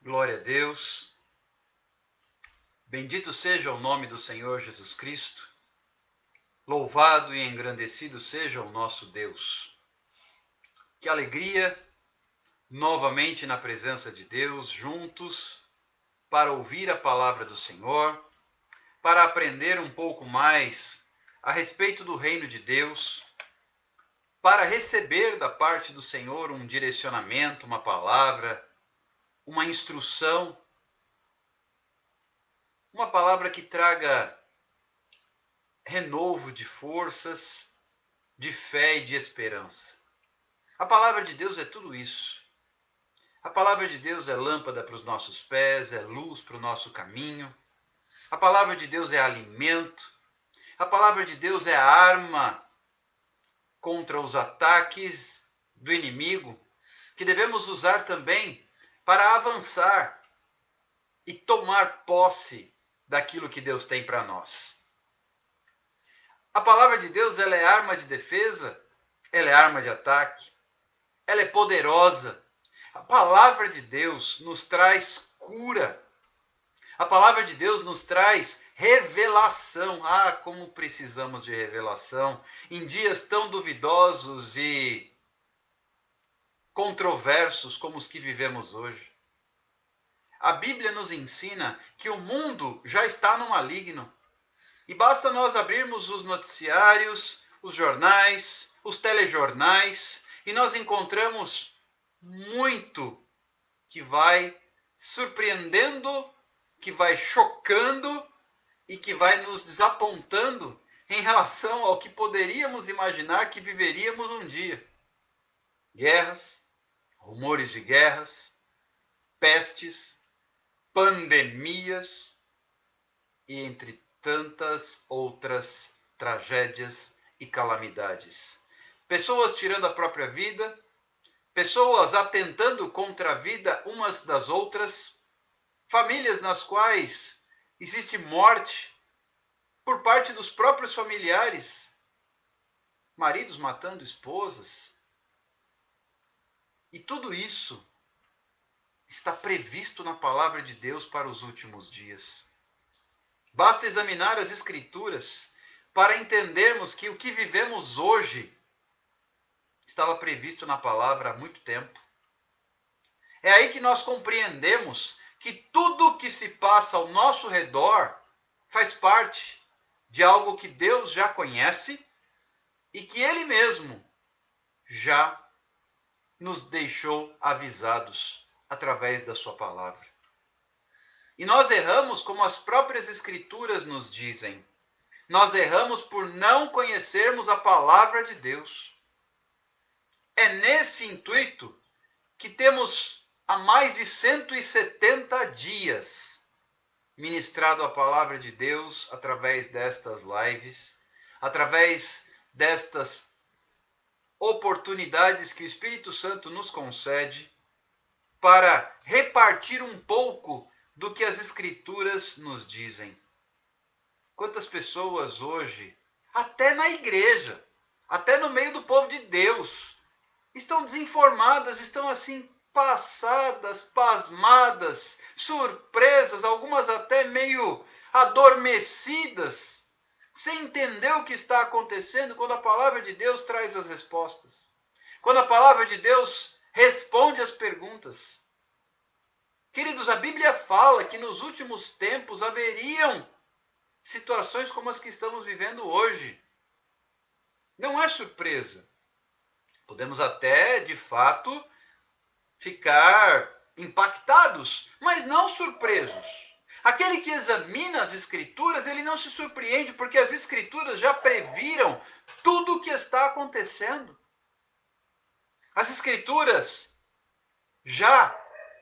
Glória a Deus. Bendito seja o nome do Senhor Jesus Cristo. Louvado e engrandecido seja o nosso Deus. Que alegria, novamente na presença de Deus, juntos, para ouvir a palavra do Senhor, para aprender um pouco mais a respeito do reino de Deus, para receber da parte do Senhor um direcionamento, uma palavra, uma instrução, uma palavra que traga renovo de forças, de fé e de esperança. A palavra de Deus é tudo isso. A palavra de Deus é lâmpada para os nossos pés, é luz para o nosso caminho. A palavra de Deus é alimento. A palavra de Deus é arma contra os ataques do inimigo, que devemos usar também para avançar e tomar posse daquilo que Deus tem para nós. A palavra de Deus, ela é arma de defesa, ela é arma de ataque, ela é poderosa. A palavra de Deus nos traz cura. A palavra de Deus nos traz revelação. Ah, como precisamos de revelação em dias tão duvidosos e controversos como os que vivemos hoje. A Bíblia nos ensina que o mundo já está no maligno. E basta nós abrirmos os noticiários, os jornais, os telejornais, e nós encontramos muito que vai surpreendendo, que vai chocando e que vai nos desapontando em relação ao que poderíamos imaginar que viveríamos um dia. Guerras, rumores de guerras, pestes, pandemias e entre tantas outras tragédias e calamidades. Pessoas tirando a própria vida, pessoas atentando contra a vida umas das outras, famílias nas quais existe morte por parte dos próprios familiares, maridos matando esposas. E tudo isso está previsto na palavra de Deus para os últimos dias. Basta examinar as Escrituras para entendermos que o que vivemos hoje estava previsto na palavra há muito tempo. É aí que nós compreendemos que tudo o que se passa ao nosso redor faz parte de algo que Deus já conhece e que Ele mesmo já nos deixou avisados através da sua palavra. E nós erramos como as próprias Escrituras nos dizem. Nós erramos por não conhecermos a palavra de Deus. É nesse intuito que temos há mais de 170 dias ministrado a palavra de Deus através destas lives, através destas oportunidades que o Espírito Santo nos concede para repartir um pouco do que as Escrituras nos dizem. Quantas pessoas hoje, até na igreja, até no meio do povo de Deus, estão desinformadas, estão assim passadas, pasmadas, surpresas, algumas até meio adormecidas, sem entender o que está acontecendo quando a palavra de Deus traz as respostas. Quando a palavra de Deus responde as perguntas. Queridos, a Bíblia fala que nos últimos tempos haveriam situações como as que estamos vivendo hoje. Não é surpresa. Podemos até, de fato, ficar impactados, mas não surpresos. Aquele que examina as Escrituras, ele não se surpreende, porque as Escrituras já previram tudo o que está acontecendo. As Escrituras já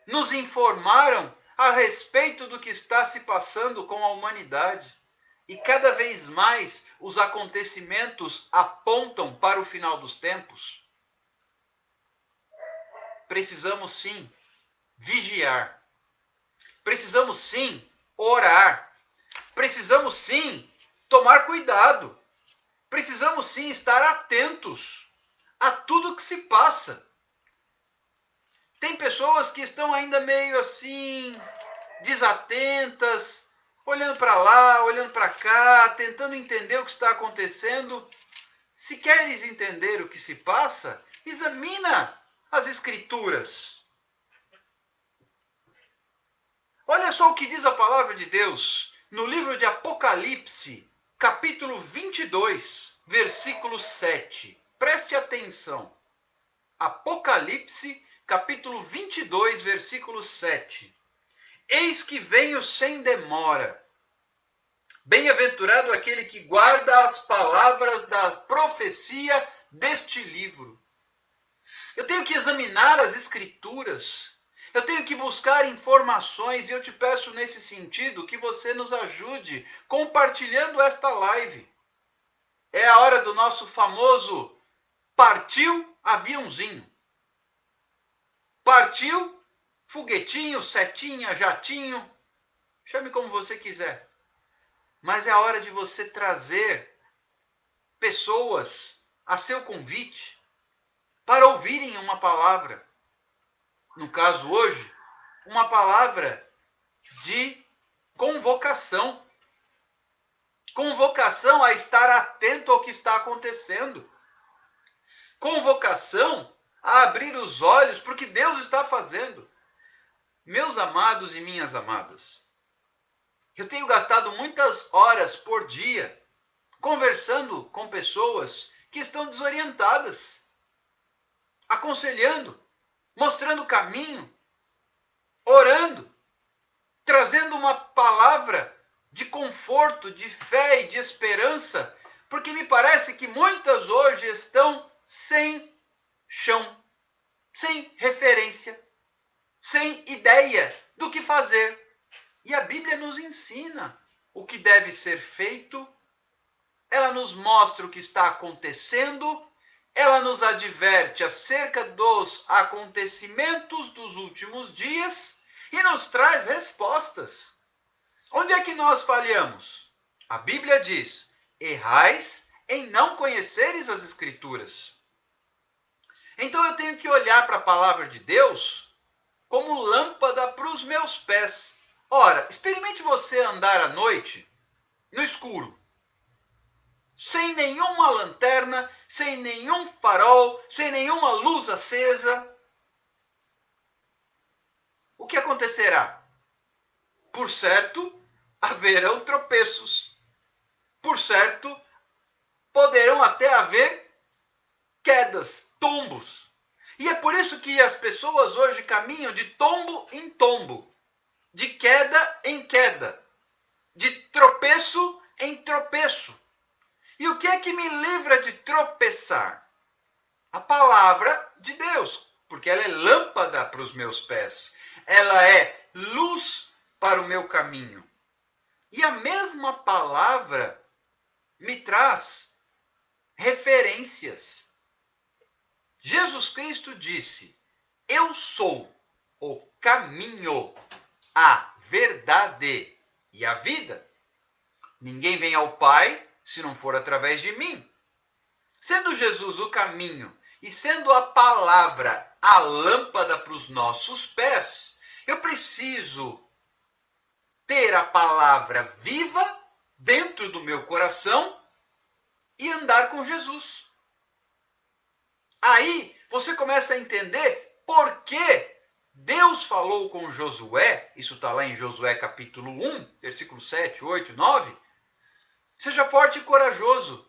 nos informaram a respeito do que está se passando com a humanidade. E cada vez mais os acontecimentos apontam para o final dos tempos. Precisamos sim vigiar. Precisamos sim orar. Precisamos sim tomar cuidado. Precisamos sim estar atentos a tudo que se passa. Tem pessoas que estão ainda meio assim, desatentas, olhando para lá, olhando para cá, tentando entender o que está acontecendo. Se queres entender o que se passa, examina as Escrituras. Olha só o que diz a palavra de Deus no livro de Apocalipse, capítulo 22, versículo 7. Preste atenção. Apocalipse, capítulo 22, versículo 7. Eis que venho sem demora. Bem-aventurado aquele que guarda as palavras da profecia deste livro. Eu tenho que examinar as Escrituras. Eu tenho que buscar informações e eu te peço nesse sentido que você nos ajude compartilhando esta live. É a hora do nosso famoso partiu aviãozinho. Partiu foguetinho, setinha, jatinho, chame como você quiser. Mas é a hora de você trazer pessoas a seu convite para ouvirem uma palavra. No caso hoje, uma palavra de convocação. Convocação a estar atento ao que está acontecendo. Convocação a abrir os olhos para o que Deus está fazendo. Meus amados e minhas amadas, eu tenho gastado muitas horas por dia conversando com pessoas que estão desorientadas, aconselhando, mostrando o caminho, orando, trazendo uma palavra de conforto, de fé e de esperança, porque me parece que muitas hoje estão sem chão, sem referência, sem ideia do que fazer. E a Bíblia nos ensina o que deve ser feito, ela nos mostra o que está acontecendo, ela nos adverte acerca dos acontecimentos dos últimos dias e nos traz respostas. Onde é que nós falhamos? A Bíblia diz: errais em não conheceres as Escrituras. Então eu tenho que olhar para a palavra de Deus como lâmpada para os meus pés. Ora, experimente você andar à noite no escuro, sem nenhuma lanterna, sem nenhum farol, sem nenhuma luz acesa. O que acontecerá? Por certo, haverão tropeços. Por certo, poderão até haver quedas, tombos. E é por isso que as pessoas hoje caminham de tombo em tombo, de queda em queda, de tropeço em tropeço. E o que é que me livra de tropeçar? A palavra de Deus, porque ela é lâmpada para os meus pés, ela é luz para o meu caminho. E a mesma palavra me traz referências. Jesus Cristo disse: eu sou o caminho, a verdade e a vida. Ninguém vem ao Pai se não for através de mim. Sendo Jesus o caminho e sendo a palavra a lâmpada para os nossos pés, eu preciso ter a palavra viva dentro do meu coração e andar com Jesus. Aí você começa a entender por que Deus falou com Josué, isso está lá em Josué capítulo 1, versículo 7, 8 e 9. Seja forte e corajoso.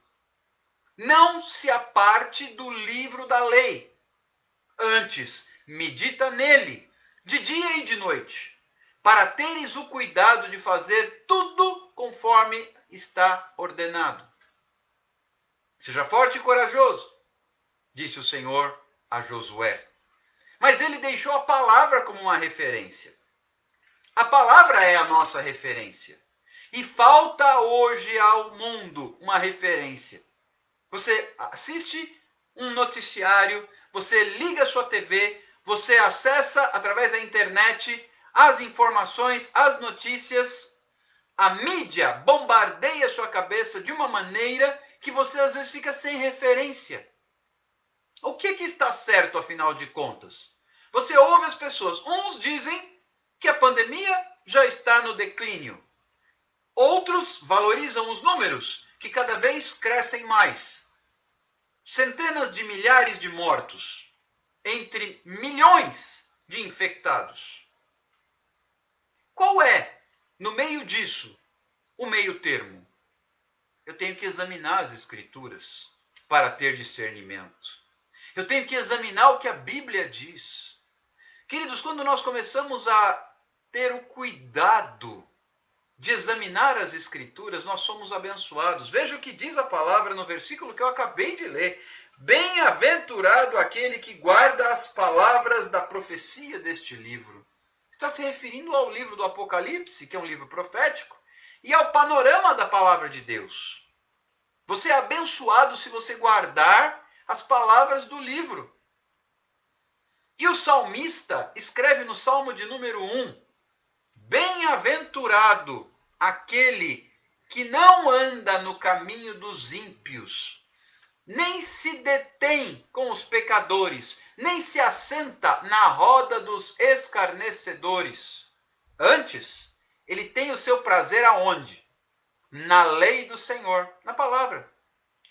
Não se aparte do livro da lei. Antes, medita nele, de dia e de noite, para teres o cuidado de fazer tudo conforme está ordenado. Seja forte e corajoso, disse o Senhor a Josué. Mas ele deixou a palavra como uma referência. A palavra é a nossa referência. E falta hoje ao mundo uma referência. Você assiste um noticiário, você liga a sua TV, você acessa através da internet as informações, as notícias. A mídia bombardeia a sua cabeça de uma maneira que você às vezes fica sem referência. O que está certo, afinal de contas? Você ouve as pessoas. Uns dizem que a pandemia já está no declínio. Outros valorizam os números, que cada vez crescem mais. Centenas de milhares de mortos, entre milhões de infectados. Qual é, no meio disso, o meio termo? Eu tenho que examinar as Escrituras para ter discernimento. Eu tenho que examinar o que a Bíblia diz. Queridos, quando nós começamos a ter o cuidado de examinar as Escrituras, nós somos abençoados. Veja o que diz a palavra no versículo que eu acabei de ler. Bem-aventurado aquele que guarda as palavras da profecia deste livro. Está se referindo ao livro do Apocalipse, que é um livro profético, e ao panorama da palavra de Deus. Você é abençoado se você guardar as palavras do livro. E o salmista escreve no Salmo de número 1, bem-aventurado aquele que não anda no caminho dos ímpios, nem se detém com os pecadores, nem se assenta na roda dos escarnecedores. Antes, ele tem o seu prazer aonde? Na lei do Senhor, na palavra.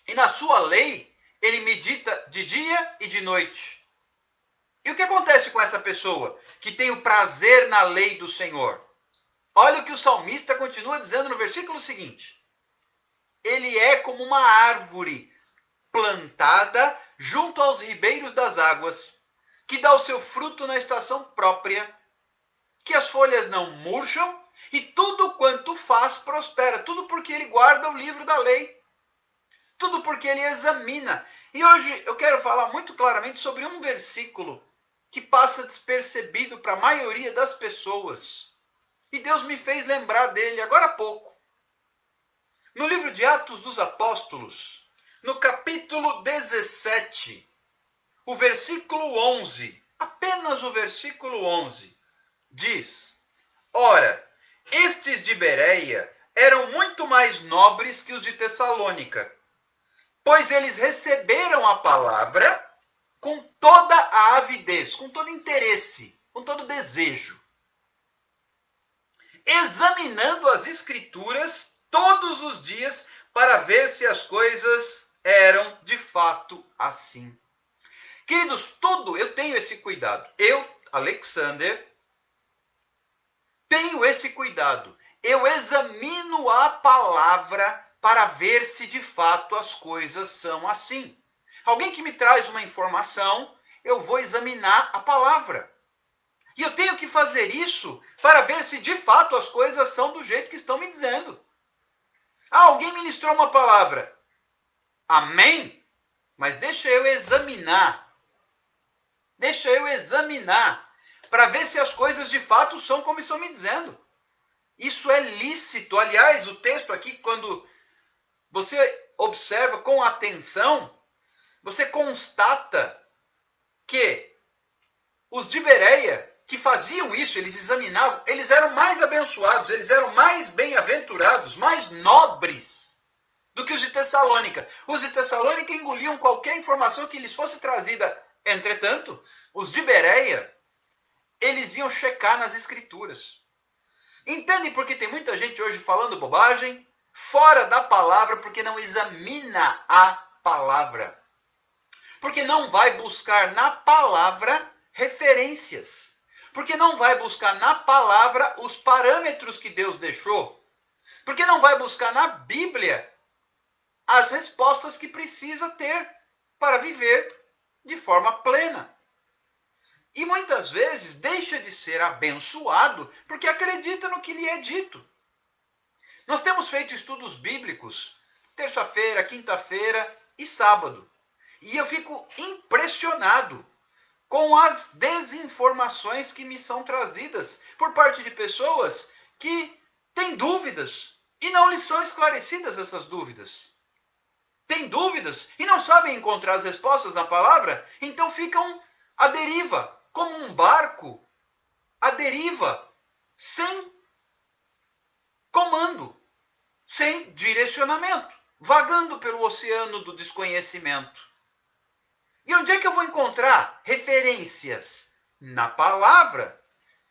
E na sua lei, ele medita de dia e de noite. E o que acontece com essa pessoa que tem o prazer na lei do Senhor? Olha o que o salmista continua dizendo no versículo seguinte. Ele é como uma árvore plantada junto aos ribeiros das águas, que dá o seu fruto na estação própria, que as folhas não murcham, e tudo quanto faz prospera. Tudo porque ele guarda o livro da lei. Tudo porque ele examina. E hoje eu quero falar muito claramente sobre um versículo que passa despercebido para a maioria das pessoas. E Deus me fez lembrar dele agora há pouco. No livro de Atos dos Apóstolos, no capítulo 17, o versículo 11, apenas o versículo 11, diz: Ora, estes de Bereia eram muito mais nobres que os de Tessalônica, pois eles receberam a palavra com toda a avidez, com todo interesse, com todo desejo, examinando as Escrituras todos os dias para ver se as coisas eram de fato assim. Queridos, eu tenho esse cuidado. Eu, Alexander, tenho esse cuidado. Eu examino a palavra para ver se de fato as coisas são assim. Alguém que me traz uma informação, eu vou examinar a palavra. E eu tenho que fazer isso para ver se de fato as coisas são do jeito que estão me dizendo. Alguém ministrou uma palavra. Amém? Mas deixa eu examinar. Deixa eu examinar para ver se as coisas de fato são como estão me dizendo. Isso é lícito. Aliás, o texto aqui, quando você observa com atenção, você constata que os de Bereia, que faziam isso, eles examinavam, eles eram mais abençoados, eles eram mais bem-aventurados, mais nobres do que os de Tessalônica. Os de Tessalônica engoliam qualquer informação que lhes fosse trazida. Entretanto, os de Bereia, eles iam checar nas Escrituras. Entende por que tem muita gente hoje falando bobagem? Fora da palavra, porque não examina a palavra. Porque não vai buscar na palavra referências. Porque não vai buscar na palavra os parâmetros que Deus deixou. Porque não vai buscar na Bíblia as respostas que precisa ter para viver de forma plena. E muitas vezes deixa de ser abençoado porque acredita no que lhe é dito. Nós temos feito estudos bíblicos terça-feira, quinta-feira e sábado. E eu fico impressionado com as desinformações que me são trazidas por parte de pessoas que têm dúvidas e não lhes são esclarecidas essas dúvidas. Têm dúvidas e não sabem encontrar as respostas na palavra, então ficam à deriva, como um barco à deriva, sem comando, sem direcionamento, vagando pelo oceano do desconhecimento. E onde é que eu vou encontrar referências Na palavra.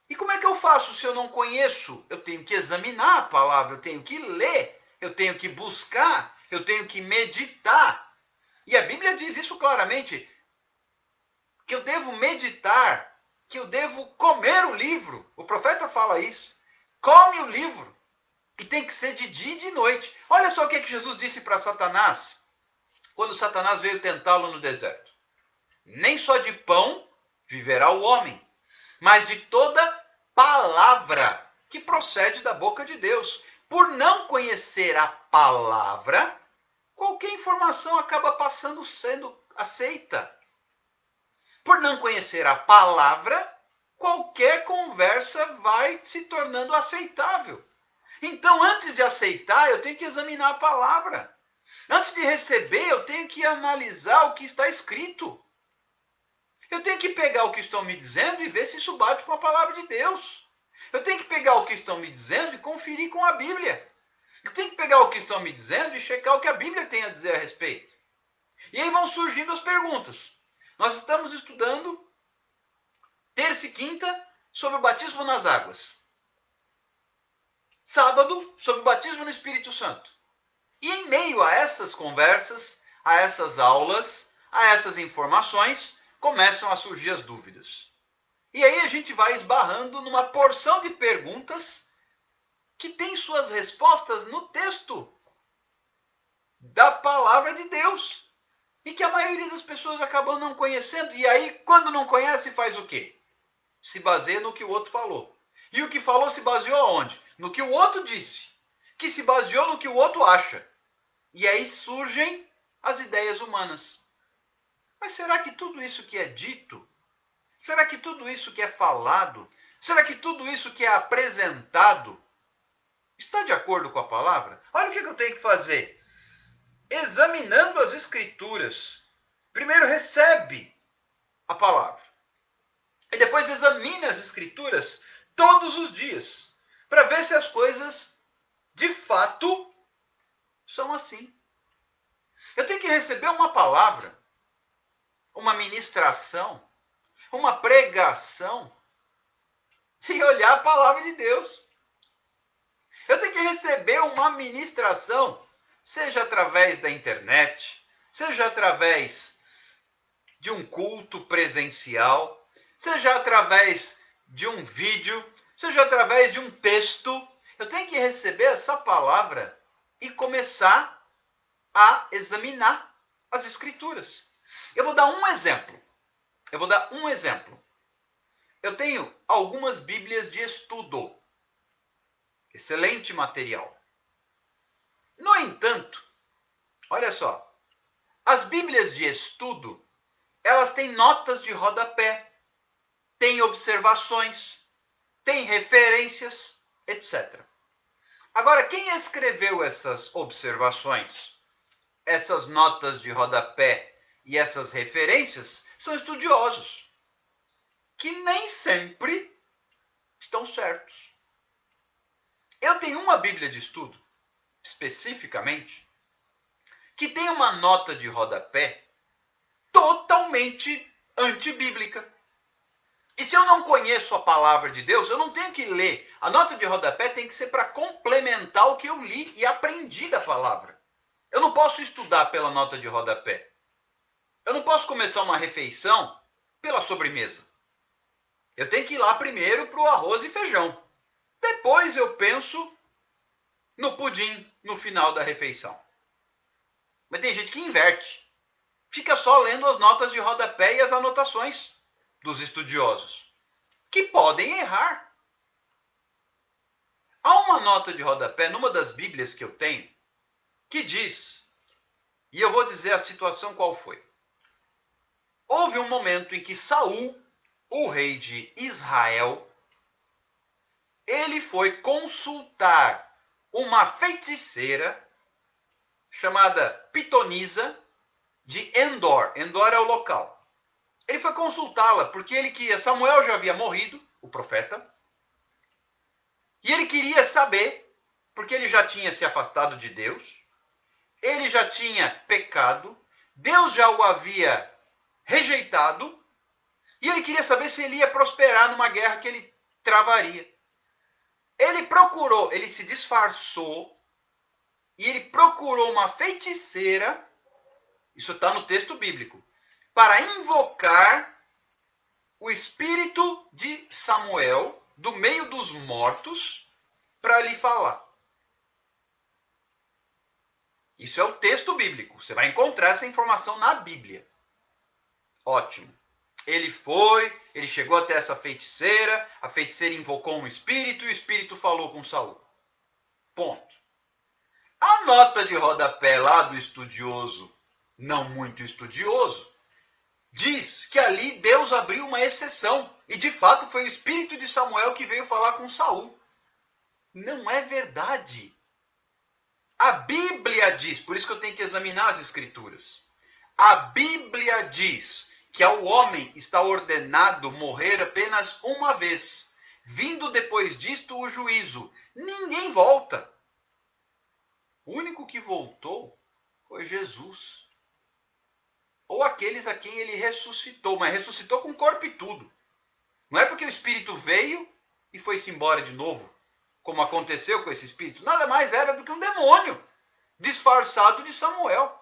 E como é que eu faço se eu não conheço? Eu tenho que examinar a palavra, eu tenho que ler, eu tenho que buscar, eu tenho que meditar. E a Bíblia diz isso claramente, que eu devo meditar, que eu devo comer o livro. O profeta fala isso. Come o livro. E tem que ser de dia e de noite. Olha só o que Jesus disse para Satanás, quando Satanás veio tentá-lo no deserto. Nem só de pão viverá o homem, mas de toda palavra que procede da boca de Deus. Por não conhecer a palavra, qualquer informação acaba passando sendo aceita. Por não conhecer a palavra, qualquer conversa vai se tornando aceitável. Então, antes de aceitar, eu tenho que examinar a palavra. Antes de receber, eu tenho que analisar o que está escrito. Eu tenho que pegar o que estão me dizendo e ver se isso bate com a palavra de Deus. Eu tenho que pegar o que estão me dizendo e conferir com a Bíblia. Eu tenho que pegar o que estão me dizendo e checar o que a Bíblia tem a dizer a respeito. E aí vão surgindo as perguntas. Nós estamos estudando terça e quinta sobre o batismo nas águas. Sábado, sobre o batismo no Espírito Santo. E em meio a essas conversas, a essas aulas, a essas informações, começam a surgir as dúvidas. E aí a gente vai esbarrando numa porção de perguntas que tem suas respostas no texto da palavra de Deus. E que a maioria das pessoas acabam não conhecendo. E aí, quando não conhece, faz o quê? Se baseia no que o outro falou. E o que falou se baseou aonde? No que o outro disse. Que se baseou no que o outro acha. E aí surgem as ideias humanas. Mas será que tudo isso que é dito, será que tudo isso que é falado, será que tudo isso que é apresentado está de acordo com a palavra? Olha o que eu tenho que fazer. Examinando as escrituras. Primeiro recebe a palavra. E depois examina as escrituras todos os dias. Para ver se as coisas de fato são assim. Eu tenho que receber uma palavra, uma ministração, uma pregação e olhar a palavra de Deus. Eu tenho que receber uma ministração, seja através da internet, seja através de um culto presencial, seja através de um vídeo, seja através de um texto. Eu tenho que receber essa palavra e começar a examinar as escrituras. Eu vou dar um exemplo. Eu tenho algumas Bíblias de estudo. Excelente material. No entanto, olha só, as Bíblias de estudo, elas têm notas de rodapé, têm observações, têm referências, etc. Agora, quem escreveu essas observações, essas notas de rodapé e essas referências são estudiosos, que nem sempre estão certos. Eu tenho uma Bíblia de estudo, especificamente, que tem uma nota de rodapé totalmente antibíblica. E se eu não conheço a palavra de Deus, eu não tenho que ler. A nota de rodapé tem que ser para complementar o que eu li e aprendi da palavra. Eu não posso estudar pela nota de rodapé. Eu não posso começar uma refeição pela sobremesa. Eu tenho que ir lá primeiro para o arroz e feijão. Depois eu penso no pudim no final da refeição. Mas tem gente que inverte. Fica só lendo as notas de rodapé e as anotações dos estudiosos, que podem errar. Há uma nota de rodapé numa das Bíblias que eu tenho, que diz, e eu vou dizer a situação qual foi. Houve um momento em que Saul, o rei de Israel, ele foi consultar uma feiticeira chamada Pitonisa de Endor. Endor é o local. Ele foi consultá-la porque ele queria, Samuel já havia morrido, o profeta, e ele queria saber, porque ele já tinha se afastado de Deus, ele já tinha pecado, Deus já o havia rejeitado, E ele queria saber se ele ia prosperar numa guerra que ele travaria. Ele procurou, ele se disfarçou e ele procurou uma feiticeira, isso está no texto bíblico, para invocar o espírito de Samuel do meio dos mortos para lhe falar. Isso é o texto bíblico. Você vai encontrar essa informação na Bíblia. Ótimo. Ele foi, ele chegou até essa feiticeira, a feiticeira invocou um espírito e o espírito falou com Saul. Ponto. A nota de rodapé lá do estudioso, não muito estudioso, diz que ali Deus abriu uma exceção. E de fato foi o espírito de Samuel que veio falar com Saul. Não é verdade. A Bíblia diz, por isso que eu tenho que examinar as escrituras. A Bíblia diz que ao homem está ordenado morrer apenas uma vez. Vindo depois disto o juízo. Ninguém volta. O único que voltou foi Jesus. Ou aqueles a quem ele ressuscitou, mas ressuscitou com corpo e tudo. Não é porque o espírito veio e foi-se embora de novo, como aconteceu com esse espírito. Nada mais era do que um demônio disfarçado de Samuel.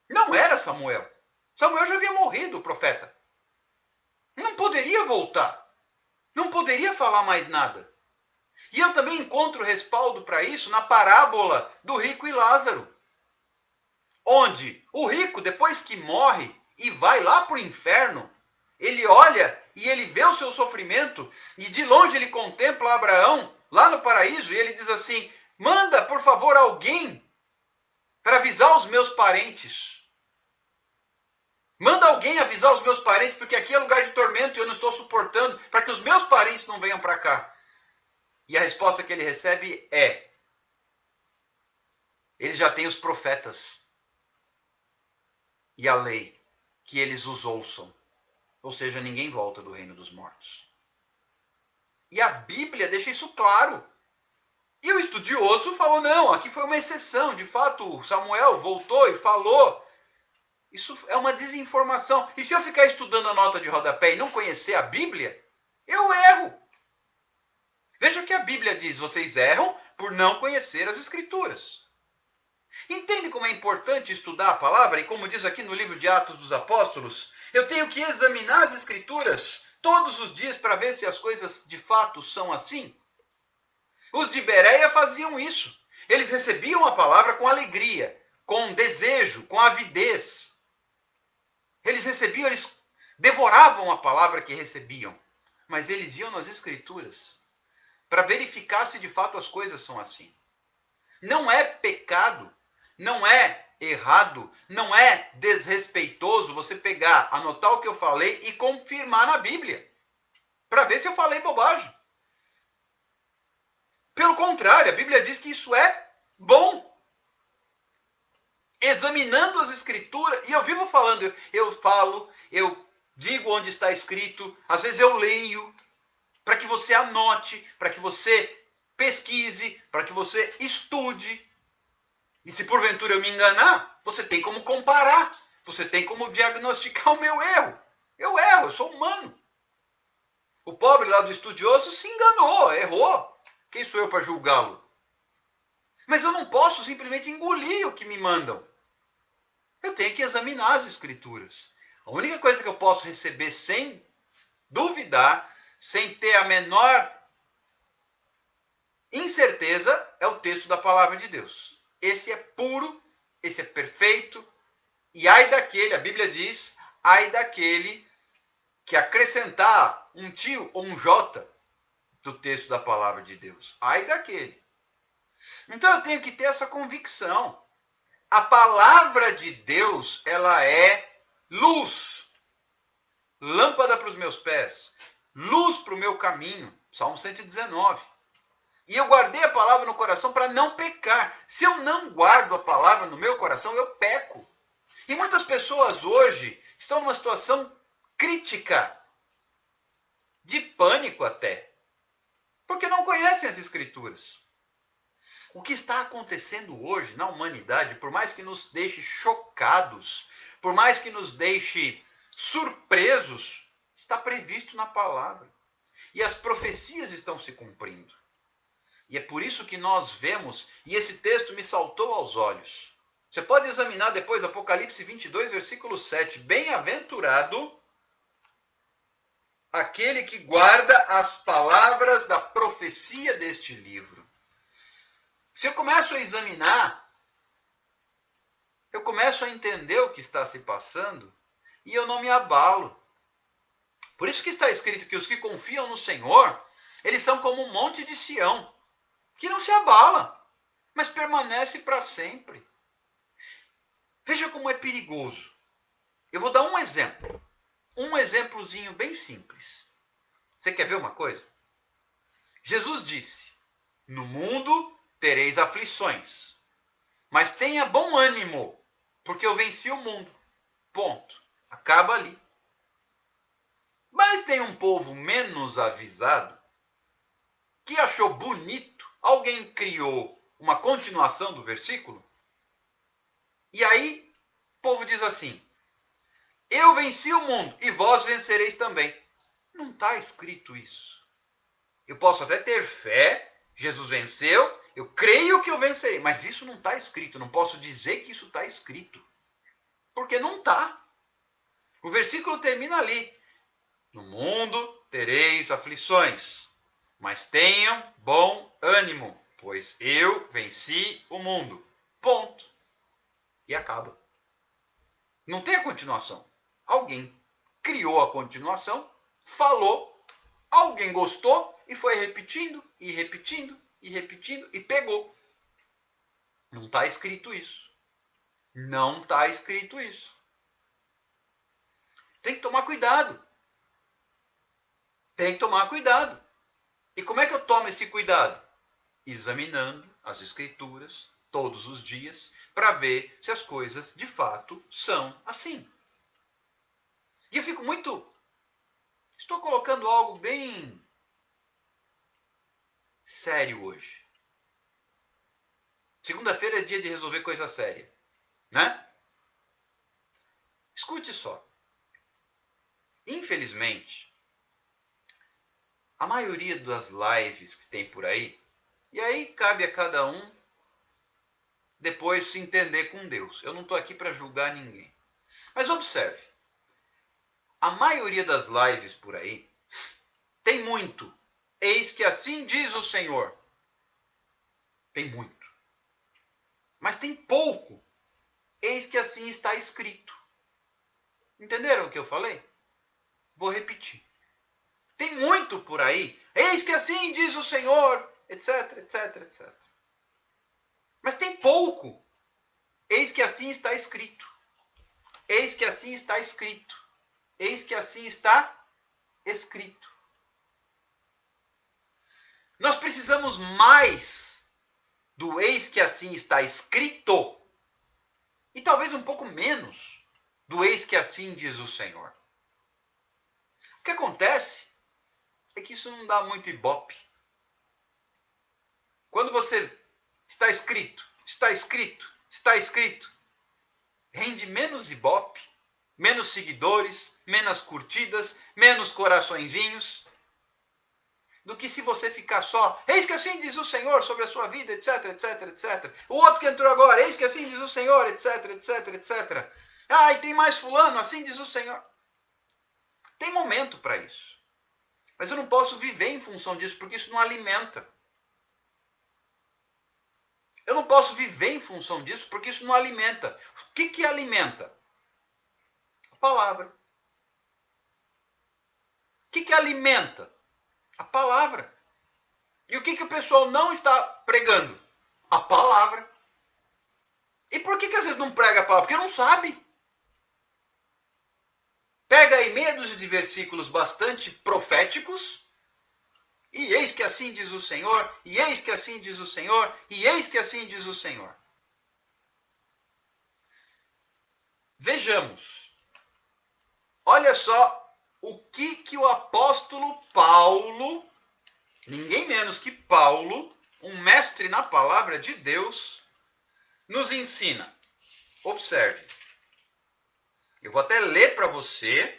Não era Samuel. Samuel já havia morrido, o profeta. Não poderia voltar. Não poderia falar mais nada. E eu também encontro respaldo para isso na parábola do rico e Lázaro. Onde o rico, depois que morre e vai lá para o inferno, ele olha e ele vê o seu sofrimento e de longe ele contempla Abraão lá no paraíso e ele diz assim: manda, por favor, alguém para avisar os meus parentes. Manda alguém avisar os meus parentes, porque aqui é lugar de tormento e eu não estou suportando, para que os meus parentes não venham para cá. E a resposta que ele recebe é: ele já tem os profetas e a lei, que eles os ouçam. Ou seja, ninguém volta do reino dos mortos. E a Bíblia deixa isso claro. E o estudioso falou: não, aqui foi uma exceção. De fato, Samuel voltou e falou. Isso é uma desinformação. E se eu ficar estudando a nota de rodapé e não conhecer a Bíblia, eu erro. Veja o que a Bíblia diz: vocês erram por não conhecer as Escrituras. Entende como é importante estudar a palavra? E como diz aqui no livro de Atos dos Apóstolos, eu tenho que examinar as Escrituras todos os dias para ver se as coisas de fato são assim. Os de Bereia faziam isso. Eles recebiam a palavra com alegria, com desejo, com avidez. Eles recebiam, eles devoravam a palavra que recebiam. Mas eles iam nas Escrituras para verificar se de fato as coisas são assim. Não é pecado, não é errado, não é desrespeitoso você pegar, anotar o que eu falei e confirmar na Bíblia, para ver se eu falei bobagem. Pelo contrário, a Bíblia diz que isso é bom. Examinando as Escrituras, e eu vivo falando, eu falo, eu digo onde está escrito, às vezes eu leio, para que você anote, para que você pesquise, para que você estude. E se porventura eu me enganar, você tem como comparar, você tem como diagnosticar o meu erro. Eu erro, eu sou humano. O pobre lá do estudioso se enganou, errou. Quem sou eu para julgá-lo? Mas eu não posso simplesmente engolir o que me mandam. Eu tenho que examinar as Escrituras. A única coisa que eu posso receber sem duvidar, sem ter a menor incerteza, é o texto da palavra de Deus. Esse é puro, esse é perfeito, e ai daquele, a Bíblia diz, ai daquele que acrescentar um tio ou um jota do texto da palavra de Deus. Ai daquele. Então eu tenho que ter essa convicção. A palavra de Deus, ela é luz. Lâmpada para os meus pés. Luz para o meu caminho. Salmo 119. E eu guardei a palavra no coração para não pecar. Se eu não guardo a palavra no meu coração, eu peco. E muitas pessoas hoje estão numa situação crítica. De pânico até. Porque não conhecem as Escrituras. O que está acontecendo hoje na humanidade, por mais que nos deixe chocados, por mais que nos deixe surpresos, está previsto na palavra. E as profecias estão se cumprindo. E é por isso que nós vemos, e esse texto me saltou aos olhos. Você pode examinar depois Apocalipse 22, versículo 7. Bem-aventurado aquele que guarda as palavras da profecia deste livro. Se eu começo a examinar, eu começo a entender o que está se passando e eu não me abalo. Por isso que está escrito que os que confiam no Senhor, eles são como um monte de Sião, que não se abala, mas permanece para sempre. Veja como é perigoso. Eu vou dar um exemplo. Um exemplozinho bem simples. Você quer ver uma coisa? Jesus disse: no mundo tereis aflições, mas tenha bom ânimo, porque eu venci o mundo. Ponto. Acaba ali. Mas tem um povo menos avisado que achou bonito. Alguém criou uma continuação do versículo. E aí o povo diz assim: eu venci o mundo e vós vencereis também. Não está escrito isso. Eu posso até ter fé, Jesus venceu, eu creio que eu vencerei, mas isso não está escrito. Não posso dizer que isso está escrito, porque não está. O versículo termina ali: no mundo tereis aflições, mas tenham bom ânimo, pois eu venci o mundo. Ponto. E acaba. Não tem a continuação. Alguém criou a continuação, falou, alguém gostou e foi repetindo, e repetindo, e repetindo, e pegou. Não está escrito isso. Não está escrito isso. Tem que tomar cuidado. Tem que tomar cuidado. E como é que eu tomo esse cuidado? Examinando as escrituras todos os dias para ver se as coisas de fato são assim. E eu fico muito... Estou colocando algo bem sério hoje. Segunda-feira é dia de resolver coisa séria, né? Escute só. Infelizmente, a maioria das lives que tem por aí, e aí cabe a cada um depois se entender com Deus. Eu não estou aqui para julgar ninguém. Mas observe, a maioria das lives por aí tem muito. Eis que assim diz o Senhor. Tem muito. Mas tem pouco. Eis que assim está escrito. Entenderam o que eu falei? Vou repetir. Tem muito por aí. Eis que assim diz o Senhor, etc, etc, etc. Mas tem pouco. Eis que assim está escrito. Eis que assim está escrito. Eis que assim está escrito. Nós precisamos mais do eis que assim está escrito e talvez um pouco menos do eis que assim diz o Senhor. O que acontece é que isso não dá muito ibope. Quando você está escrito, está escrito, está escrito, rende menos ibope, menos seguidores, menos curtidas, menos coraçõezinhos, do que se você ficar só, eis que assim diz o Senhor sobre a sua vida, etc, etc, etc. O outro que entrou agora, eis que assim diz o Senhor, etc, etc, etc. Ah, e tem mais fulano, assim diz o Senhor. Tem momento para isso. Mas eu não posso viver em função disso, porque isso não alimenta. Eu não posso viver em função disso, porque isso não alimenta. O que alimenta? A palavra. O que alimenta? A palavra. E o que o pessoal não está pregando? A palavra. E por que às vezes não prega a palavra? Porque não sabe. Pega aí meia dúzia de versículos bastante proféticos, e eis que assim diz o Senhor, e eis que assim diz o Senhor, e eis que assim diz o Senhor. Vejamos. Olha só o que o apóstolo Paulo, ninguém menos que Paulo, um mestre na palavra de Deus, nos ensina. Observe. Eu vou até ler para você.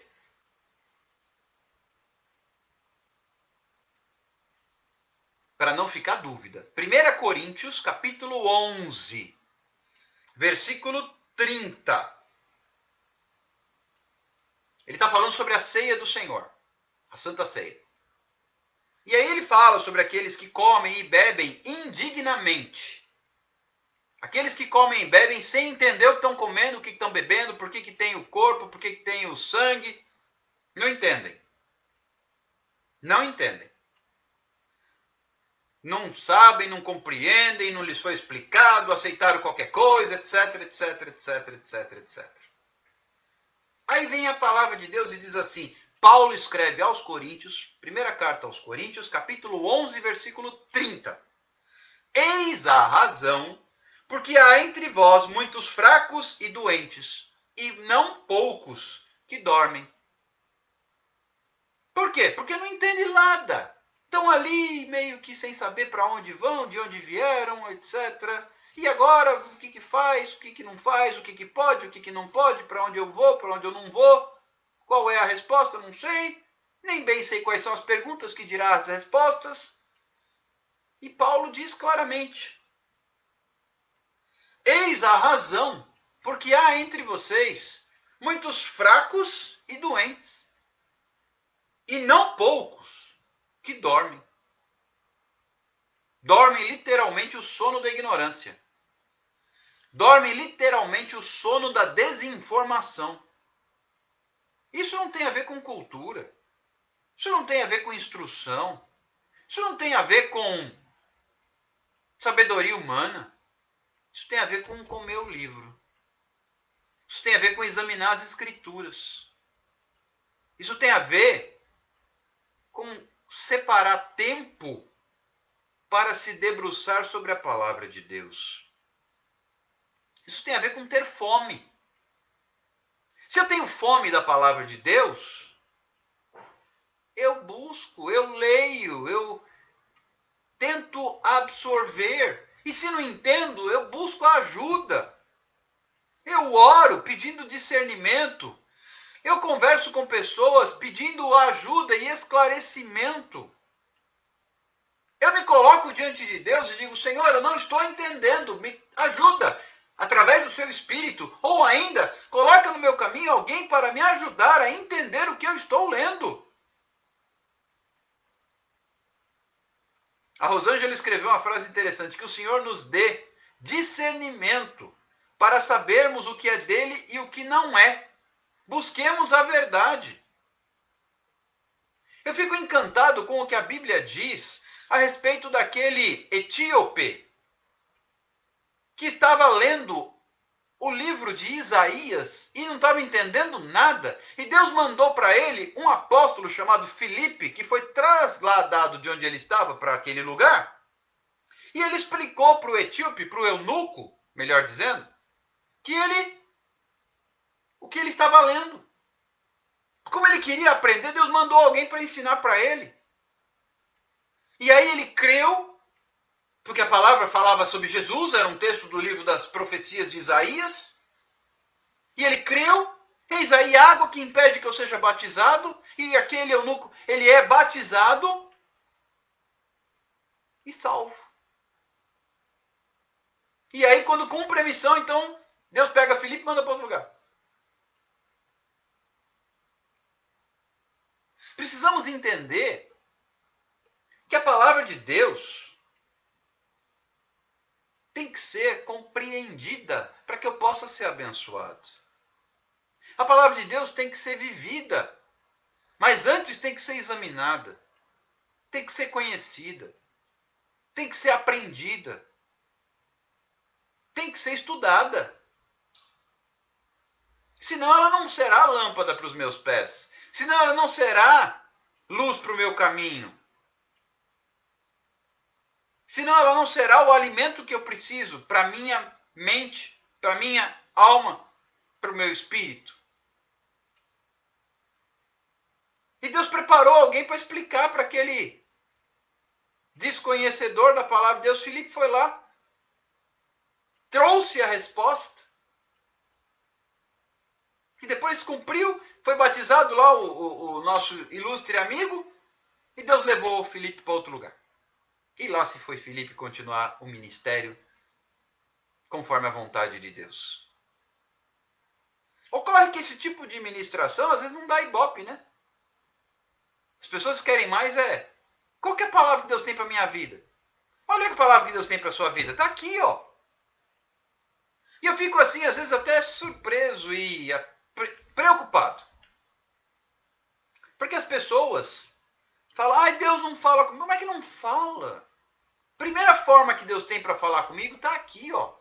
Para não ficar dúvida. 1 Coríntios, capítulo 11, versículo 30. Ele está falando sobre a ceia do Senhor, a Santa Ceia. E aí ele fala sobre aqueles que comem e bebem indignamente. Aqueles que comem e bebem sem entender o que estão comendo, o que estão bebendo, por que tem o corpo, por que tem o sangue. Não entendem. Não entendem. Não sabem, não compreendem, não lhes foi explicado, aceitaram qualquer coisa, etc, etc, etc, etc, etc. Aí vem a palavra de Deus e diz assim, Paulo escreve aos Coríntios, primeira carta aos Coríntios, capítulo 11, versículo 30. Eis a razão, porque há entre vós muitos fracos e doentes, e não poucos que dormem. Por quê? Porque não entendem nada. Estão ali meio que sem saber para onde vão, de onde vieram, etc. E agora, o que faz, o que não faz, o que pode, o que não pode, para onde eu vou, para onde eu não vou. Qual é a resposta? Não sei. Nem bem sei quais são as perguntas que dirá as respostas. E Paulo diz claramente, eis a razão, porque há entre vocês muitos fracos e doentes, e não poucos que dormem. Dormem literalmente o sono da ignorância. Dormem literalmente o sono da desinformação. Isso não tem a ver com cultura. Isso não tem a ver com instrução. Isso não tem a ver com sabedoria humana. Isso tem a ver com comer o livro. Isso tem a ver com examinar as escrituras. Isso tem a ver com separar tempo para se debruçar sobre a palavra de Deus. Isso tem a ver com ter fome. Se eu tenho fome da palavra de Deus, eu busco, eu leio, eu tento absorver. E se não entendo, eu busco ajuda. Eu oro pedindo discernimento. Eu converso com pessoas pedindo ajuda e esclarecimento. Eu me coloco diante de Deus e digo, Senhor, eu não estou entendendo, me ajuda através do seu Espírito. Ou ainda, coloca no meu caminho alguém para me ajudar a entender o que eu estou lendo. A Rosângela escreveu uma frase interessante, que o Senhor nos dê discernimento para sabermos o que é dele e o que não é. Busquemos a verdade. Eu fico encantado com o que a Bíblia diz a respeito daquele etíope que estava lendo o livro de Isaías e não estava entendendo nada. E Deus mandou para ele um apóstolo chamado Filipe, que foi trasladado de onde ele estava para aquele lugar. E ele explicou para o etíope, para o eunuco, melhor dizendo, o que ele estava lendo. Como ele queria aprender, Deus mandou alguém para ensinar para ele. E aí ele creu, porque a palavra falava sobre Jesus, era um texto do livro das profecias de Isaías. E ele creu, eis aí água que impede que eu seja batizado, e aquele eunuco, ele é batizado e salvo. E aí quando cumpre a missão, então, Deus pega Filipe e manda para outro lugar. Precisamos entender que a palavra de Deus tem que ser compreendida para que eu possa ser abençoado. A palavra de Deus tem que ser vivida, mas antes tem que ser examinada, tem que ser conhecida, tem que ser aprendida, tem que ser estudada. Senão ela não será lâmpada para os meus pés, senão ela não será luz para o meu caminho. Senão ela não será o alimento que eu preciso para a minha mente, para a minha alma, para o meu espírito. E Deus preparou alguém para explicar para aquele desconhecedor da palavra de Deus. Filipe foi lá, trouxe a resposta. que depois cumpriu, foi batizado lá o nosso ilustre amigo, e Deus levou o Filipe para outro lugar. E lá se foi Filipe continuar o ministério conforme a vontade de Deus. Ocorre que esse tipo de ministração às vezes não dá ibope, né? As pessoas querem mais qual que é a palavra que Deus tem para a minha vida? Olha a palavra que Deus tem para a sua vida. Está aqui, ó. E eu fico assim, às vezes até surpreso e preocupado. Porque as pessoas falam, ai, Deus não fala comigo. Como é que não fala? Primeira forma que Deus tem para falar comigo está aqui, ó.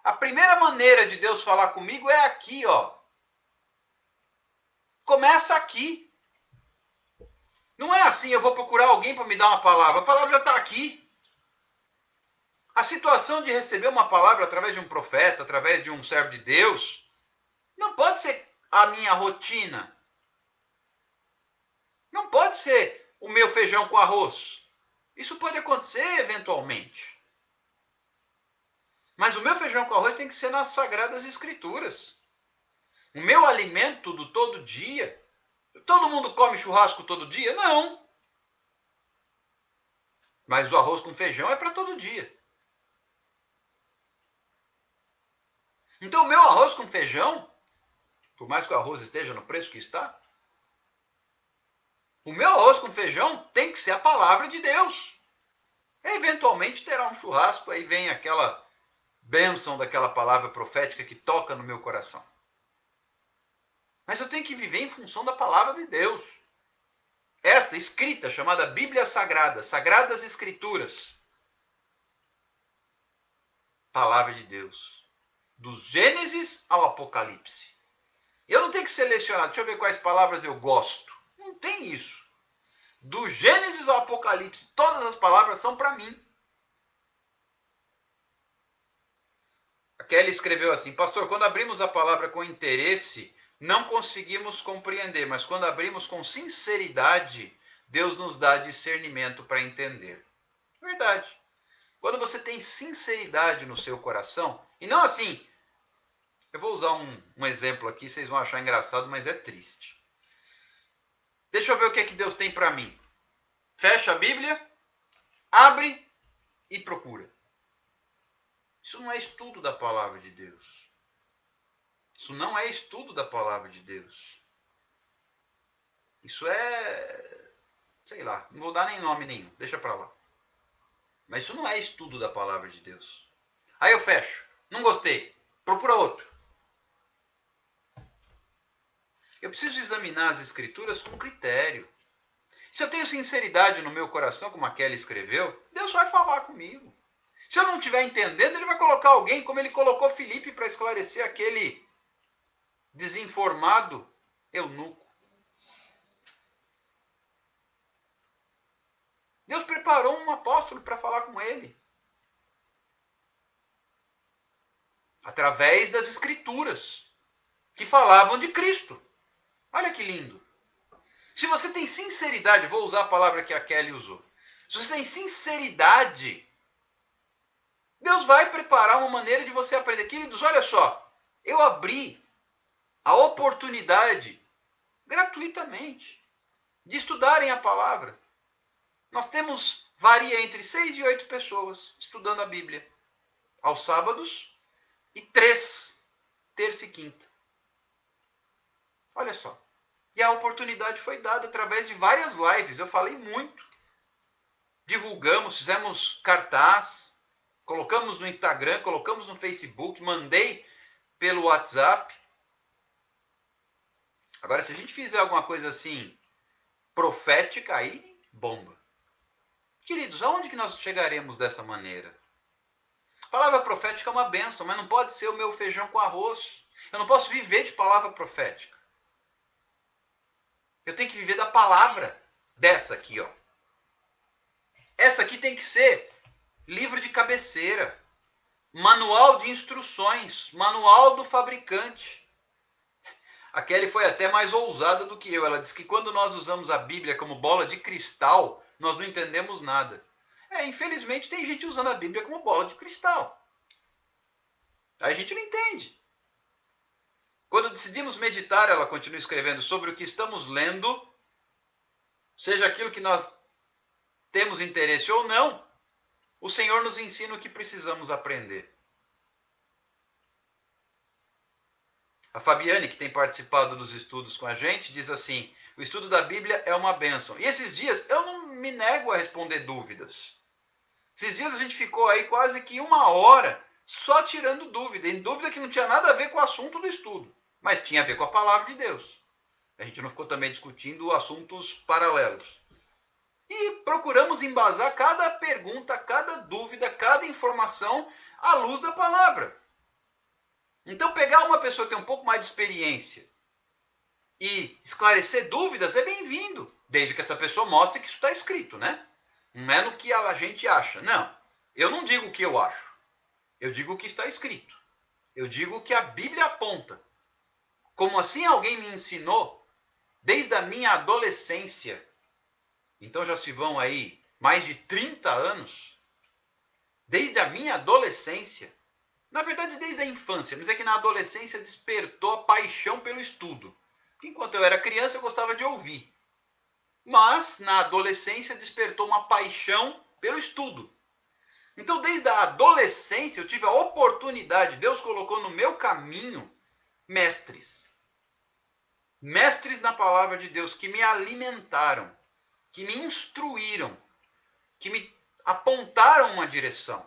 A primeira maneira de Deus falar comigo é aqui, ó. Começa aqui. Não é assim, eu vou procurar alguém para me dar uma palavra. A palavra já está aqui. A situação de receber uma palavra através de um profeta, através de um servo de Deus, não pode ser a minha rotina. Não pode ser o meu feijão com arroz. Isso pode acontecer eventualmente. Mas o meu feijão com arroz tem que ser nas Sagradas Escrituras. O meu alimento do todo dia. Todo mundo come churrasco todo dia? Não. Mas o arroz com feijão é para todo dia. Então o meu arroz com feijão, por mais que o arroz esteja no preço que está, o meu arroz com feijão tem que ser a palavra de Deus. Eventualmente terá um churrasco, aí vem aquela bênção daquela palavra profética que toca no meu coração. Mas eu tenho que viver em função da palavra de Deus. Esta escrita, chamada Bíblia Sagrada, Sagradas Escrituras. Palavra de Deus. Do Gênesis ao Apocalipse. Eu não tenho que selecionar, deixa eu ver quais palavras eu gosto. Não tem isso. Do Gênesis ao Apocalipse, todas as palavras são para mim. A Kelly escreveu assim, pastor, quando abrimos a palavra com interesse, não conseguimos compreender, mas quando abrimos com sinceridade, Deus nos dá discernimento para entender. Verdade. Quando você tem sinceridade no seu coração, e não assim, eu vou usar um exemplo aqui, vocês vão achar engraçado, mas é triste. Deixa eu ver o que é que Deus tem para mim. Fecha a Bíblia, abre e procura. Isso não é estudo da palavra de Deus. Isso não é estudo da palavra de Deus. Isso é, sei lá, não vou dar nem nome nenhum, deixa para lá. Mas isso não é estudo da palavra de Deus. Aí eu fecho, não gostei, procura outro. Eu preciso examinar as escrituras com critério. Se eu tenho sinceridade no meu coração, como a Kelly escreveu, Deus vai falar comigo. Se eu não estiver entendendo, ele vai colocar alguém, como ele colocou Filipe para esclarecer aquele desinformado eunuco. Deus preparou um apóstolo para falar com ele. Através das escrituras, que falavam de Cristo. Olha que lindo. Se você tem sinceridade, vou usar a palavra que a Kelly usou. Se você tem sinceridade, Deus vai preparar uma maneira de você aprender. Queridos, olha só. Eu abri a oportunidade, gratuitamente, de estudarem a palavra. Nós temos, varia entre 6 e 8 pessoas estudando a Bíblia. Aos sábados e 3, terça e quinta. Olha só. E a oportunidade foi dada através de várias lives. Eu falei muito. Divulgamos, fizemos cartaz, colocamos no Instagram, colocamos no Facebook, mandei pelo WhatsApp. Agora, se a gente fizer alguma coisa assim, profética, aí bomba. Queridos, aonde que nós chegaremos dessa maneira? A palavra profética é uma bênção, mas não pode ser o meu feijão com arroz. Eu não posso viver de palavra profética. Eu tenho que viver da palavra dessa aqui, ó. Essa aqui tem que ser livro de cabeceira, manual de instruções, manual do fabricante. A Kelly foi até mais ousada do que eu. Ela disse que quando nós usamos a Bíblia como bola de cristal, nós não entendemos nada. Infelizmente tem gente usando a Bíblia como bola de cristal. A gente não entende. Quando decidimos meditar, ela continua escrevendo, sobre o que estamos lendo, seja aquilo que nós temos interesse ou não, o Senhor nos ensina o que precisamos aprender. A Fabiane, que tem participado dos estudos com a gente, diz assim: o estudo da Bíblia é uma bênção. E esses dias eu não me nego a responder dúvidas. Esses dias a gente ficou aí quase que 1 hora só tirando dúvida, em dúvida que não tinha nada a ver com o assunto do estudo, mas tinha a ver com a palavra de Deus. A gente não ficou também discutindo assuntos paralelos. E procuramos embasar cada pergunta, cada dúvida, cada informação à luz da palavra. Então, pegar uma pessoa que tem um pouco mais de experiência e esclarecer dúvidas é bem-vindo, desde que essa pessoa mostre que isso está escrito, né? Não é no que a gente acha. Não, eu não digo o que eu acho. Eu digo o que está escrito. Eu digo o que a Bíblia aponta. Como assim alguém me ensinou desde a minha adolescência. Então já se vão aí mais de 30 anos. Desde a minha adolescência. Na verdade, desde a infância, mas é que na adolescência despertou a paixão pelo estudo. Enquanto eu era criança, eu gostava de ouvir. Mas, na adolescência, despertou uma paixão pelo estudo. Então, desde a adolescência, eu tive a oportunidade, Deus colocou no meu caminho mestres. Mestres na palavra de Deus, que me alimentaram, que me instruíram, que me apontaram uma direção.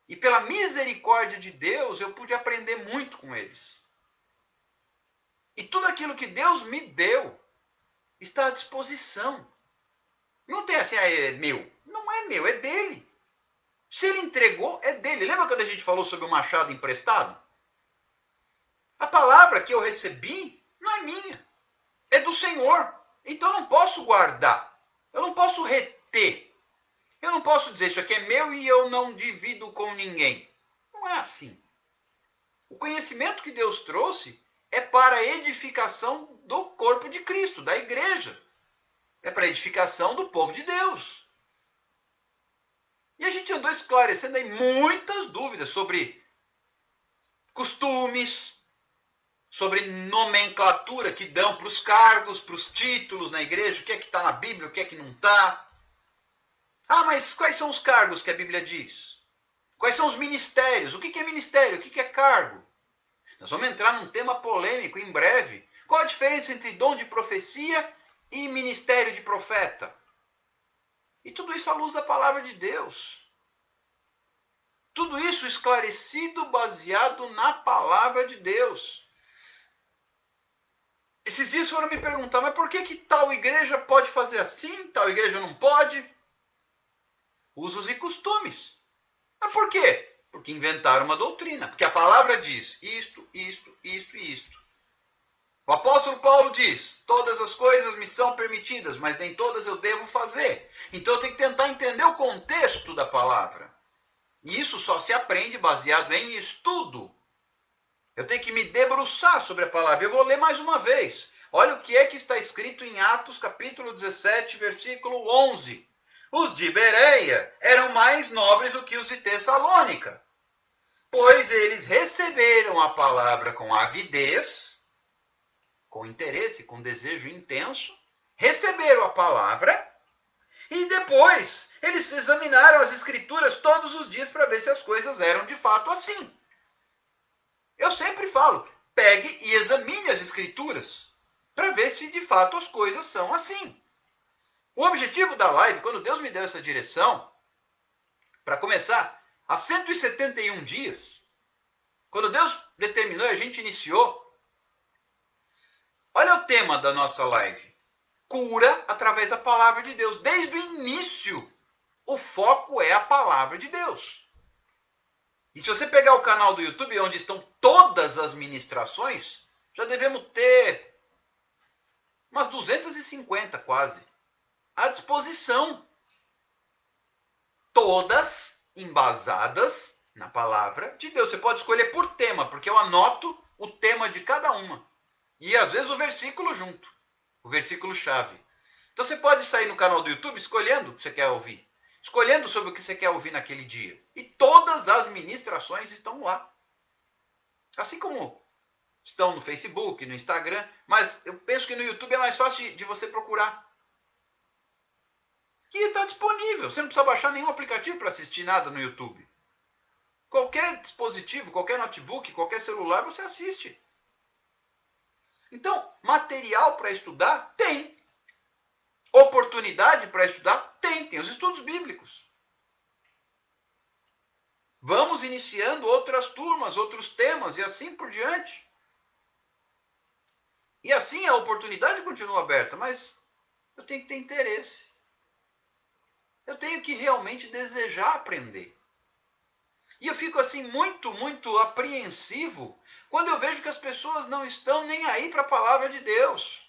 E pela misericórdia de Deus, eu pude aprender muito com eles. E tudo aquilo que Deus me deu está à disposição. Não tem assim, é meu. Não é meu, é dele. Se ele entregou, é dele. Lembra quando a gente falou sobre o machado emprestado? A palavra que eu recebi não é minha. É do Senhor. Então eu não posso guardar. Eu não posso reter. Eu não posso dizer isso aqui é meu e eu não divido com ninguém. Não é assim. O conhecimento que Deus trouxe é para a edificação do corpo de Cristo, da igreja. É para a edificação do povo de Deus. E a gente andou esclarecendo aí muitas dúvidas sobre costumes, sobre nomenclatura que dão para os cargos, para os títulos na igreja, o que é que está na Bíblia, o que é que não está. Ah, mas quais são os cargos que a Bíblia diz? Quais são os ministérios? O que é ministério? O que é cargo? Nós vamos entrar num tema polêmico em breve. Qual a diferença entre dom de profecia e ministério de profeta? E tudo isso à luz da palavra de Deus. Tudo isso esclarecido, baseado na palavra de Deus. Esses dias foram me perguntar, mas por que tal igreja pode fazer assim, tal igreja não pode? Usos e costumes. Mas por quê? Porque inventaram uma doutrina. Porque a palavra diz isto, isto, isto e isto. O apóstolo Paulo diz, todas as coisas me são permitidas, mas nem todas eu devo fazer. Então eu tenho que tentar entender o contexto da palavra. E isso só se aprende baseado em estudo. Eu tenho que me debruçar sobre a palavra. Eu vou ler mais uma vez. Olha o que é que está escrito em Atos capítulo 17, versículo 11. Os de Bereia eram mais nobres do que os de Tessalônica, pois eles receberam a palavra com avidez, com interesse, com desejo intenso, receberam a palavra e depois eles examinaram as escrituras todos os dias para ver se as coisas eram de fato assim. Eu sempre falo, pegue e examine as escrituras para ver se de fato as coisas são assim. O objetivo da live, quando Deus me deu essa direção, para começar, há 171 dias, quando Deus determinou e a gente iniciou, olha o tema da nossa live. Cura através da palavra de Deus. Desde o início, o foco é a palavra de Deus. E se você pegar o canal do YouTube, onde estão todas as ministrações, já devemos ter umas 250 quase à disposição. Todas embasadas na palavra de Deus. Você pode escolher por tema, porque eu anoto o tema de cada uma. E às vezes o versículo junto. O versículo-chave. Então você pode sair no canal do YouTube escolhendo o que você quer ouvir. Escolhendo sobre o que você quer ouvir naquele dia. E todas as ministrações estão lá. Assim como Estão no Facebook, no Instagram, mas eu penso que no YouTube é mais fácil de você procurar. E está disponível. Você não precisa baixar nenhum aplicativo para assistir nada no YouTube. Qualquer dispositivo, qualquer notebook, qualquer celular, você assiste. Então, material para estudar tem. Oportunidade para estudar tem. Tem os estudos bíblicos. Vamos iniciando outras turmas, outros temas e assim por diante. E assim a oportunidade continua aberta, mas eu tenho que ter interesse. Eu tenho que realmente desejar aprender. E eu fico assim muito apreensivo quando eu vejo que as pessoas não estão nem aí para a palavra de Deus.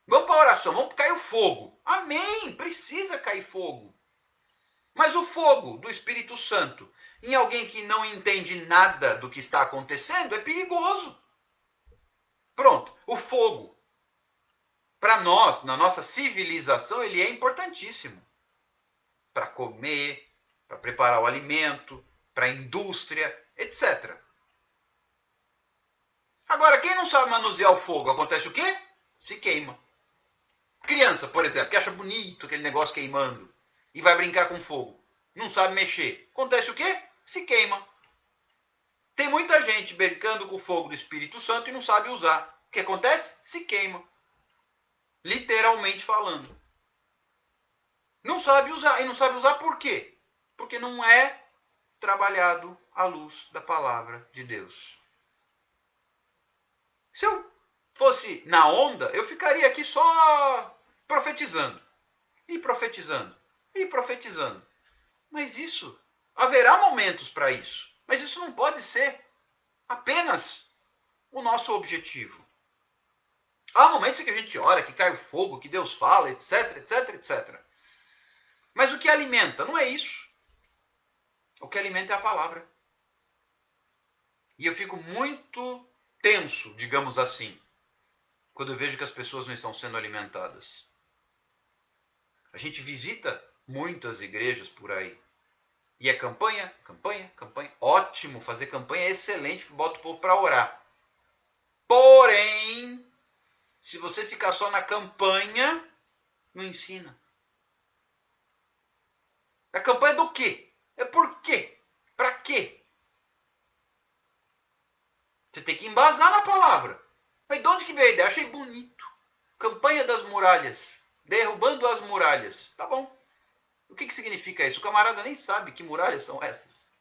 Vamos para a oração, vamos cair o fogo. Amém, precisa cair fogo. Mas o fogo do Espírito Santo em alguém que não entende nada do que está acontecendo é perigoso. Pronto, o fogo. Para nós, na nossa civilização, ele é importantíssimo. Para comer, para preparar o alimento, para a indústria, etc. Agora, quem não sabe manusear o fogo, acontece o quê? Se queima. Criança, por exemplo, que acha bonito aquele negócio queimando e vai brincar com fogo, não sabe mexer, acontece o quê? Se queima. Tem muita gente brincando com o fogo do Espírito Santo e não sabe usar. O que acontece? Se queima. Literalmente falando. Não sabe usar. E não sabe usar por quê? Porque não é trabalhado à luz da palavra de Deus. Se eu fosse na onda, eu ficaria aqui só profetizando. E profetizando. E profetizando. Mas isso, haverá momentos para isso. Mas isso não pode ser apenas o nosso objetivo. Há momentos em que a gente ora, que cai o fogo, que Deus fala, etc, etc, etc. Mas o que alimenta não é isso. O que alimenta é a palavra. E eu fico muito tenso, digamos assim, quando eu vejo que as pessoas não estão sendo alimentadas. A gente visita muitas igrejas por aí. E é campanha, campanha, campanha. Ótimo, fazer campanha é excelente, bota o povo para orar. Porém, se você ficar só na campanha, não ensina. A campanha do quê? É por quê? Para quê? Você tem que embasar na palavra. Mas de onde que veio a ideia? Achei bonito. Campanha das muralhas. Derrubando as muralhas. Tá bom. O que significa isso? O camarada nem sabe que muralhas são essas.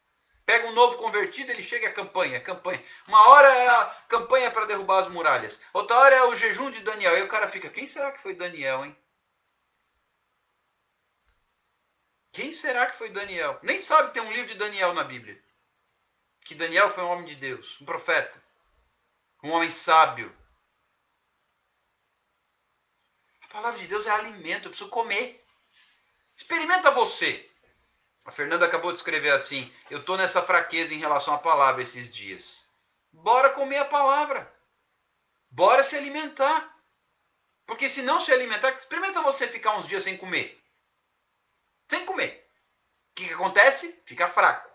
Pega um novo convertido, ele chega a campanha, campanha. Uma hora é a campanha para derrubar as muralhas. Outra hora é o jejum de Daniel. E o cara fica, quem será que foi Daniel, hein? Quem será que foi Daniel? Nem sabe que tem um livro de Daniel na Bíblia. Que Daniel foi um homem de Deus, um profeta. Um homem sábio. A palavra de Deus é alimento, eu preciso comer. Experimenta você. A Fernanda acabou de escrever assim, eu estou nessa fraqueza em relação à palavra esses dias. Bora comer a palavra. Bora se alimentar. Porque se não se alimentar, experimenta você ficar uns dias sem comer. Sem comer. O que acontece? Fica fraco.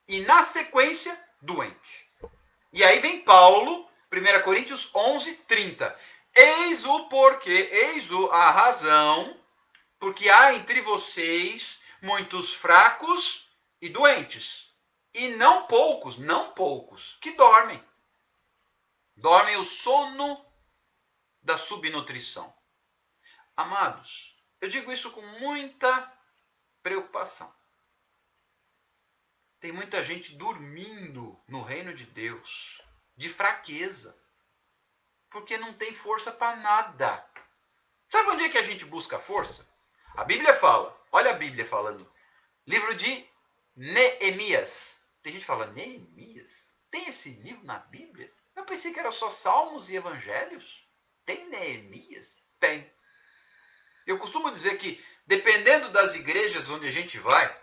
E na sequência, doente. E aí vem Paulo, 1 Coríntios 11, 30. Eis o porquê, a razão, porque há entre vocês muitos fracos e doentes. E não poucos, que dormem. Dormem o sono da subnutrição. Amados, eu digo isso com muita preocupação. Tem muita gente dormindo no reino de Deus, de fraqueza, porque não tem força para nada. Sabe onde é que a gente busca força? A Bíblia fala, olha a Bíblia falando, livro de Neemias. Tem gente que fala, Neemias? Tem esse livro na Bíblia? Eu pensei que era só Salmos e Evangelhos. Tem Neemias? Tem. Eu costumo dizer que, dependendo das igrejas onde a gente vai,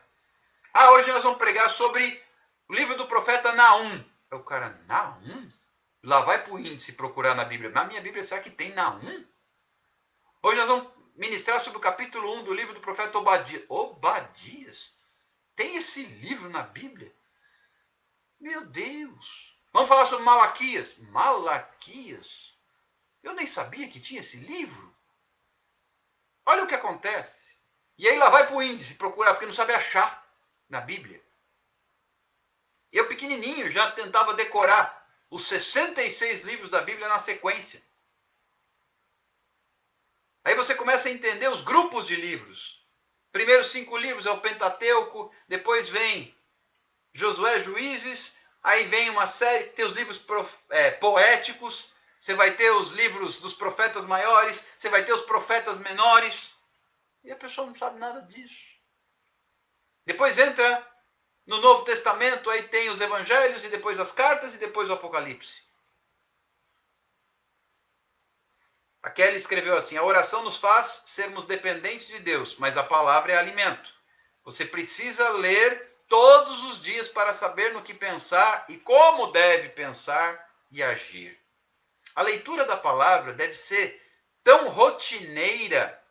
hoje nós vamos pregar sobre o livro do profeta Naum. O cara, Naum? Lá vai pro índice procurar na Bíblia. Na minha Bíblia, será que tem Naum? Hoje nós vamos ministrar sobre o capítulo 1 do livro do profeta Obadias. Obadias? Tem esse livro na Bíblia? Meu Deus! Vamos falar sobre Malaquias. Malaquias? Eu nem sabia que tinha esse livro. Olha o que acontece. E aí lá vai para o índice procurar, porque não sabe achar na Bíblia. Eu, pequenininho, já tentava decorar os 66 livros da Bíblia na sequência. Aí você começa a entender os grupos de livros. Primeiros 5 livros é o Pentateuco, depois vem Josué, Juízes, aí vem uma série, tem os livros poéticos, você vai ter os livros dos profetas maiores, você vai ter os profetas menores, e a pessoa não sabe nada disso. Depois entra no Novo Testamento, aí tem os evangelhos, e depois as cartas, e depois o Apocalipse. A Kelly escreveu assim: a oração nos faz sermos dependentes de Deus, mas a palavra é alimento. Você precisa ler todos os dias para saber no que pensar e como deve pensar e agir. A leitura da palavra deve ser tão rotineira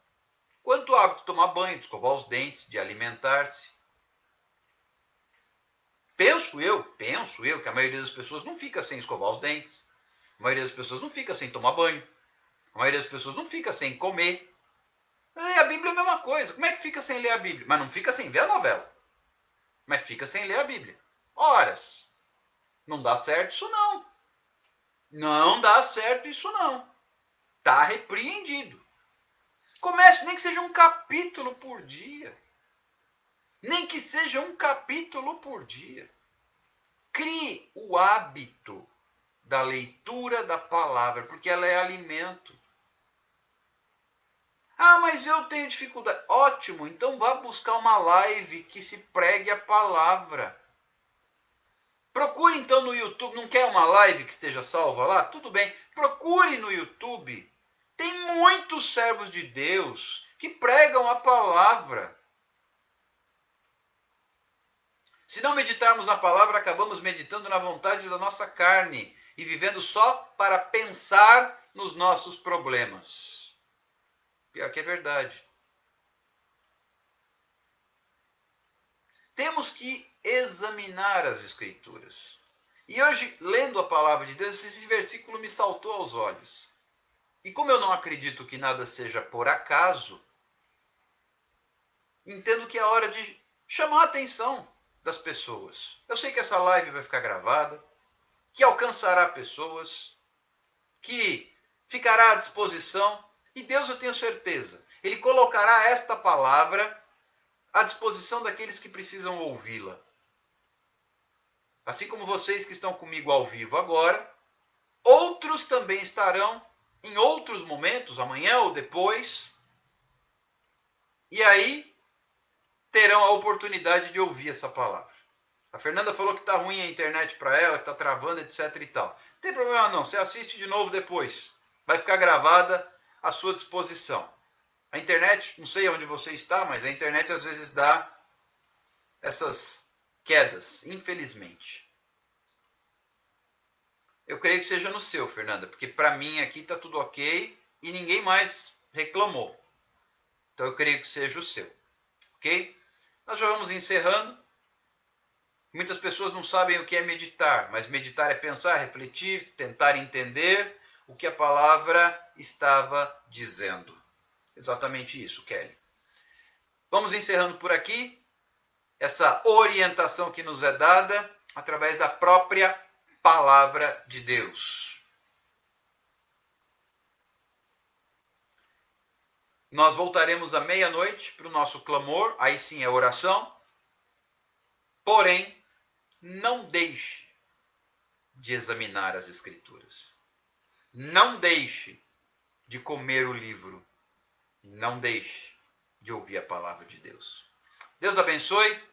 quanto o hábito de tomar banho, de escovar os dentes, de alimentar-se. Penso eu que a maioria das pessoas não fica sem escovar os dentes. A maioria das pessoas não fica sem tomar banho. A maioria das pessoas não fica sem comer. Ler a Bíblia é a mesma coisa. Como é que fica sem ler a Bíblia? Mas não fica sem ver a novela. Mas fica sem ler a Bíblia. Horas. Não dá certo isso não. Não dá certo isso não. Está repreendido. Comece nem que seja um capítulo por dia. Nem que seja um capítulo por dia. Crie o hábito da leitura da palavra, porque ela é alimento. Ah, mas eu tenho dificuldade. Ótimo, então vá buscar uma live que se pregue a palavra. Procure então no YouTube, não quer uma live que esteja salva lá? Tudo bem, procure no YouTube. Tem muitos servos de Deus que pregam a palavra. Se não meditarmos na palavra, acabamos meditando na vontade da nossa carne e vivendo só para pensar nos nossos problemas. Pior que é verdade. Temos que examinar as Escrituras. E hoje, lendo a palavra de Deus, esse versículo me saltou aos olhos. E como eu não acredito que nada seja por acaso, entendo que é hora de chamar a atenção das pessoas. Eu sei que essa live vai ficar gravada, que alcançará pessoas, que ficará à disposição, e Deus, eu tenho certeza, Ele colocará esta palavra à disposição daqueles que precisam ouvi-la. Assim como vocês que estão comigo ao vivo agora, outros também estarão em outros momentos, amanhã ou depois, e aí terão a oportunidade de ouvir essa palavra. A Fernanda falou que está ruim a internet para ela, que está travando, etc e tal. Não tem problema não, você assiste de novo depois. Vai ficar gravada à sua disposição. A internet, não sei onde você está, mas a internet às vezes dá essas quedas, infelizmente. Eu creio que seja no seu, Fernanda, porque para mim aqui está tudo ok e ninguém mais reclamou. Então eu creio que seja o seu, ok? Nós já vamos encerrando. Muitas pessoas não sabem o que é meditar, mas meditar é pensar, refletir, tentar entender o que a palavra estava dizendo. Exatamente isso, Kelly. Vamos encerrando por aqui essa orientação que nos é dada através da própria palavra de Deus. Nós voltaremos à meia-noite para o nosso clamor, aí sim é oração. Porém, não deixe de examinar as Escrituras. Não deixe de comer o livro. Não deixe de ouvir a palavra de Deus. Deus abençoe.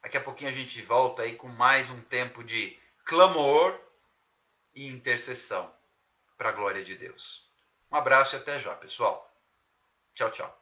Daqui a pouquinho a gente volta aí com mais um tempo de clamor e intercessão para a glória de Deus. Um abraço e até já, pessoal. Tchau, tchau.